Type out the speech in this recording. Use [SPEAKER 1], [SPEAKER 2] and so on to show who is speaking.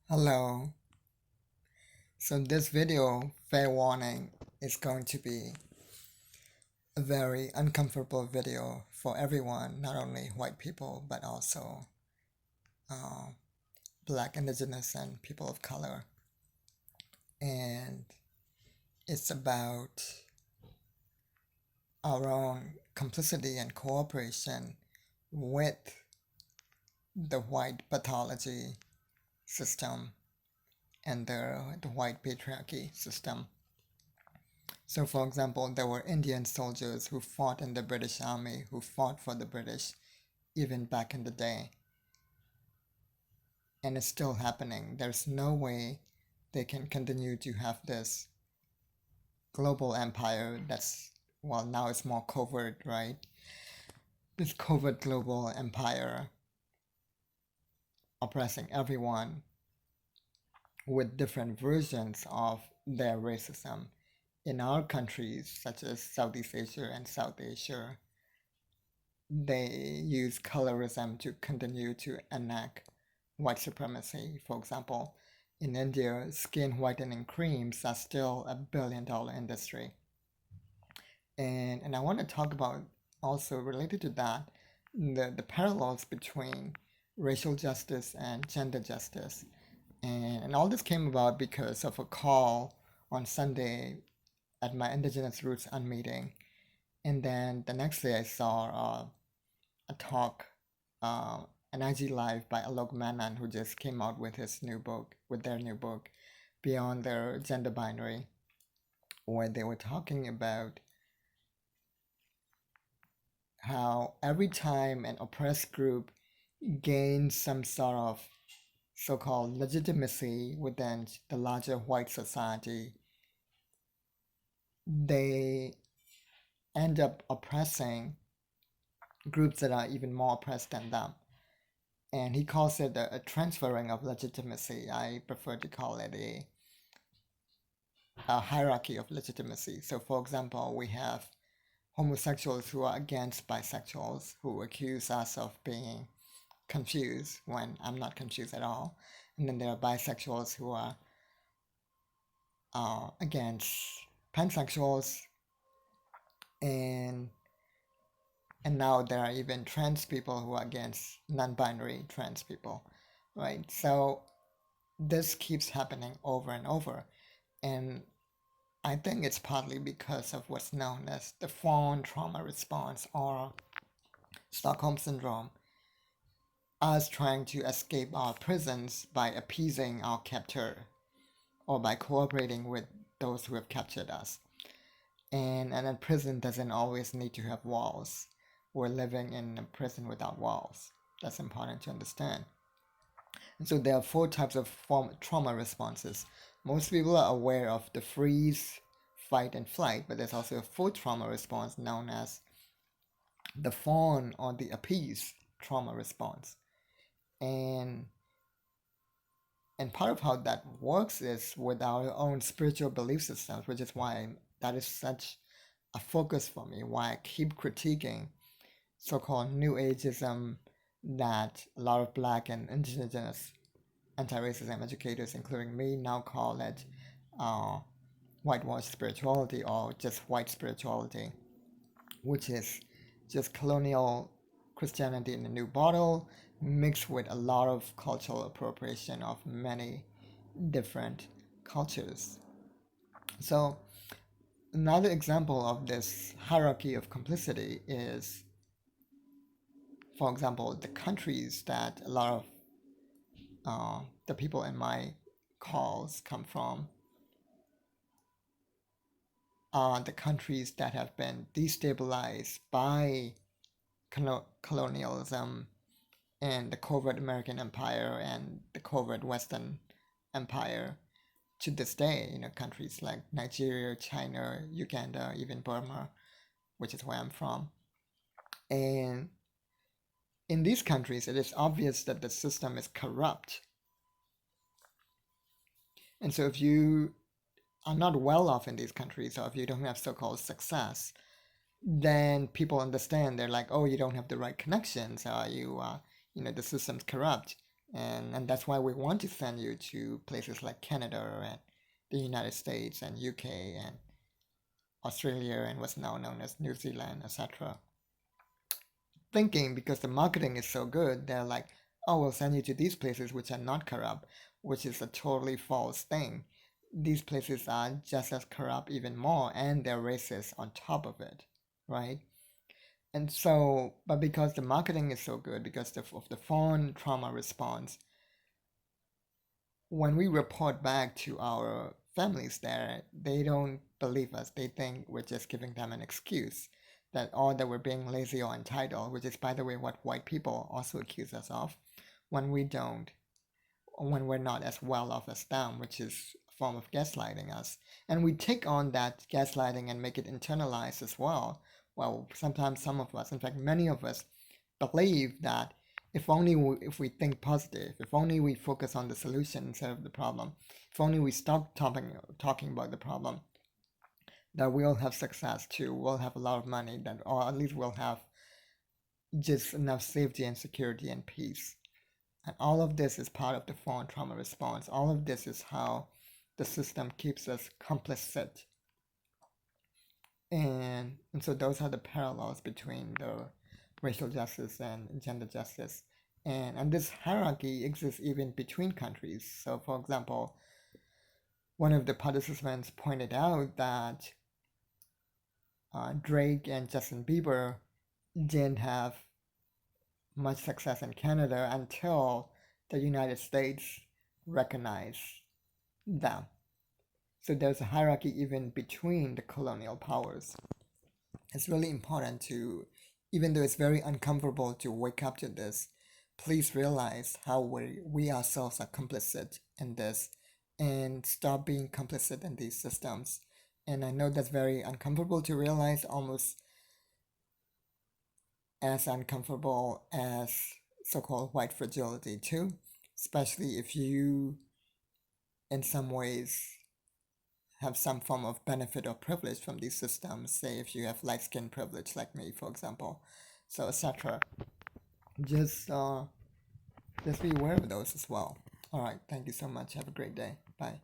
[SPEAKER 1] Hello. So this video, fair warning, is going to be a very uncomfortable video for everyone, not only white people, but also uh, Black, Indigenous, and people of color. And it's about our own complicity and cooperation with the white pathology system and the white patriarchy system. So, for example, there were Indian soldiers who fought in the British Army, who fought for the British even back in the day. And it's still happening. There's no way they can continue to have this global empire that's, well, now it's more covert, right? This covert global empire oppressing everyone with different versions of their racism. In our countries, such as Southeast Asia and South Asia, they use colorism to continue to enact white supremacy. For example, in India, skin whitening creams are still $1 billion industry. And I want to talk about also related to that, the parallels between racial justice and gender justice. And all this came about because of a call on Sunday at my Indigenous Roots Unmeeting. And then the next day I saw a talk, an IG Live by Alok Menon, who just came out with their new book, Beyond Their Gender Binary, where they were talking about how every time an oppressed group gains some sort of so-called legitimacy within the larger white society, they end up oppressing groups that are even more oppressed than them. And he calls it a transferring of legitimacy. I prefer to call it a hierarchy of legitimacy. So, for example, we have homosexuals who are against bisexuals, who accuse us of being confused when I'm not confused at all. And then there are bisexuals who are against pansexuals, and now there are even trans people who are against non-binary trans people, right? So this keeps happening over and over, and I think it's partly because of what's known as the fawn trauma response, or Stockholm Syndrome, us trying to escape our prisons by appeasing our captor or by cooperating with those who have captured us. And a prison doesn't always need to have walls. We're living in a prison without walls. That's important to understand. And so there are four types of trauma responses. Most people are aware of the freeze, fight, and flight, but there's also a fourth trauma response known as the fawn or the appease trauma response. And part of how that works is with our own spiritual belief systems, which is why that is such a focus for me, why I keep critiquing so-called New Ageism that a lot of Black and Indigenous anti-racism educators, including me, now call it whitewash spirituality or just white spirituality, which is just colonial Christianity in a new bottle mixed with a lot of cultural appropriation of many different cultures. So another example of this hierarchy of complicity is, for example, the countries that a lot of the people in my calls come from are the countries that have been destabilized by colonialism and the covert American empire and the covert Western empire to this day. Countries like Nigeria, China, Uganda, even Burma, which is where I'm from. And in these countries, it is obvious that the system is corrupt. And so if you are not well off in these countries, or if you don't have so-called success, then people understand. They're like, oh, you don't have the right connections, or the system's corrupt. And that's why we want to send you to places like Canada and the United States and UK and Australia and what's now known as New Zealand, etc. Thinking because the marketing is so good, they're like, oh, we'll send you to these places which are not corrupt, which is a totally false thing. These places are just as corrupt, even more, and they're racist on top of it, right? And so, but because the marketing is so good, because of the foreign trauma response, when we report back to our families there, they don't believe us. They think we're just giving them an excuse that or that we're being lazy or entitled, which is, by the way, what white people also accuse us of when we don't, when we're not as well off as them, which is a form of gaslighting us. And we take on that gaslighting and make it internalized as well. Well, sometimes some of us, in fact, many of us, believe that if we think positive, if only we focus on the solution instead of the problem, if only we stop talking about the problem, that we'll have success too. We'll have a lot of money, that, or at least we'll have just enough safety and security and peace. And all of this is part of the foreign trauma response. All of this is how the system keeps us complicit. And so those are the parallels between the racial justice and gender justice. And this hierarchy exists even between countries. So, for example, one of the participants pointed out that Drake and Justin Bieber didn't have much success in Canada until the United States recognized them. So there's a hierarchy even between the colonial powers. It's really important to, even though it's very uncomfortable to wake up to this, please realize how we ourselves are complicit in this and stop being complicit in these systems. And I know that's very uncomfortable to realize, almost as uncomfortable as so-called white fragility too, especially if you in some ways have some form of benefit or privilege from these systems, say if you have light skin privilege like me, for example, so etc. Just just be aware of those as well. All right, thank you so much. Have a great day. Bye.